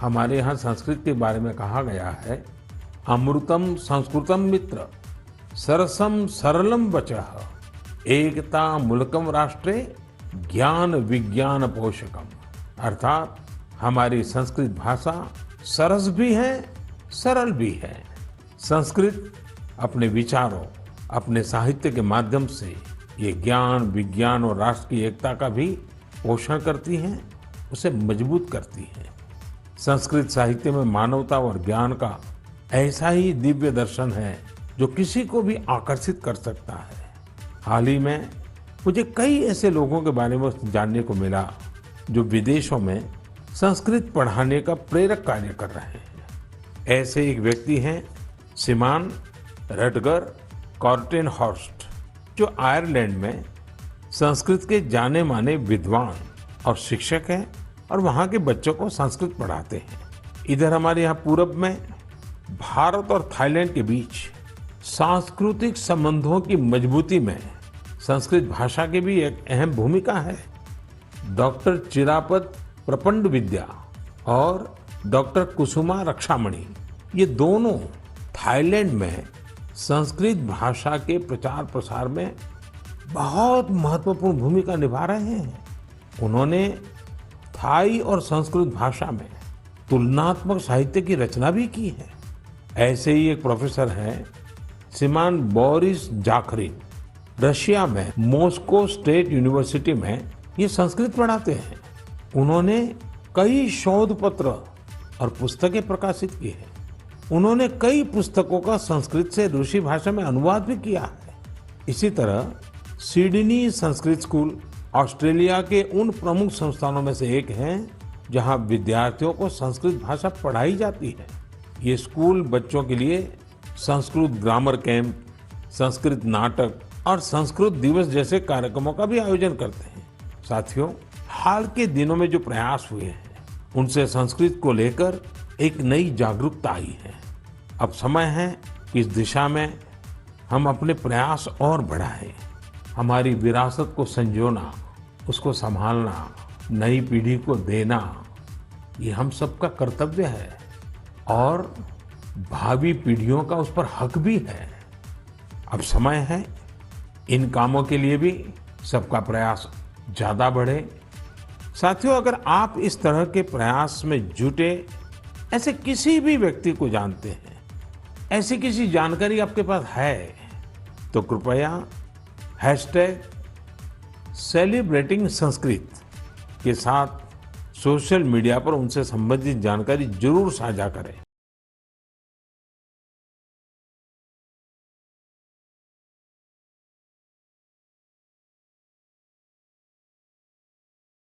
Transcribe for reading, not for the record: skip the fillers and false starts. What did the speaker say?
हमारे यहाँ संस्कृत के बारे में कहा गया है, अमृतम संस्कृतम मित्र, सरसम सरलम वचः, एकता मूलकम राष्ट्रे, ज्ञान विज्ञान पोषकम। अर्थात हमारी संस्कृत भाषा सरस भी है, सरल भी है। संस्कृत अपने विचारों, अपने साहित्य के माध्यम से ये ज्ञान विज्ञान और राष्ट्र की एकता का भी पोषण करती है, उसे मजबूत करती है। संस्कृत साहित्य में मानवता और ज्ञान का ऐसा ही दिव्य दर्शन है जो किसी को भी आकर्षित कर सकता है। हाल ही में मुझे कई ऐसे लोगों के बारे में जानने को मिला जो विदेशों में संस्कृत पढ़ाने का प्रेरक कार्य कर रहे हैं। ऐसे एक व्यक्ति हैं श्रीमान रटगर कॉर्टेनहॉर्स्ट, जो आयरलैंड में संस्कृत के जाने माने विद्वान और शिक्षक हैं और वहाँ के बच्चों को संस्कृत पढ़ाते हैं। इधर हमारे यहाँ पूरब में भारत और थाईलैंड के बीच सांस्कृतिक संबंधों की मजबूती में संस्कृत भाषा की भी एक अहम भूमिका है। डॉक्टर चिरापत प्रपंड विद्या और डॉक्टर कुसुमा रक्षामणि, ये दोनों थाईलैंड में संस्कृत भाषा के प्रचार प्रसार में बहुत महत्वपूर्ण भूमिका निभा रहे हैं। उन्होंने थाई और संस्कृत भाषा में तुलनात्मक साहित्य की रचना भी की है। ऐसे ही एक प्रोफेसर हैं श्रीमान बोरिस जाखरिन, रशिया में मॉस्को स्टेट यूनिवर्सिटी में ये संस्कृत पढ़ाते हैं। उन्होंने कई शोध पत्र और पुस्तकें प्रकाशित की हैं। उन्होंने कई पुस्तकों का संस्कृत से रूसी भाषा में अनुवाद भी किया है। इसी तरह सिडनी संस्कृत स्कूल ऑस्ट्रेलिया के उन प्रमुख संस्थानों में से एक है जहां विद्यार्थियों को संस्कृत भाषा पढ़ाई जाती है। ये स्कूल बच्चों के लिए संस्कृत ग्रामर कैंप, संस्कृत नाटक और संस्कृत दिवस जैसे कार्यक्रमों का भी आयोजन करते हैं। साथियों, हाल के दिनों में जो प्रयास हुए हैं उनसे संस्कृत को लेकर एक नई जागरूकता आई है। अब समय है कि इस दिशा में हम अपने प्रयास और बढ़ाएं। हमारी विरासत को संजोना, उसको संभालना, नई पीढ़ी को देना, ये हम सबका कर्तव्य है और भावी पीढ़ियों का उस पर हक भी है। अब समय है इन कामों के लिए भी सबका प्रयास ज्यादा बढ़े। साथियों, अगर आप इस तरह के प्रयास में जुटे ऐसे किसी भी व्यक्ति को जानते हैं, ऐसी किसी जानकारी आपके पास है, तो कृपया #सेलिब्रेटिंग संस्कृत के साथ सोशल मीडिया पर उनसे संबंधित जानकारी जरूर साझा करें।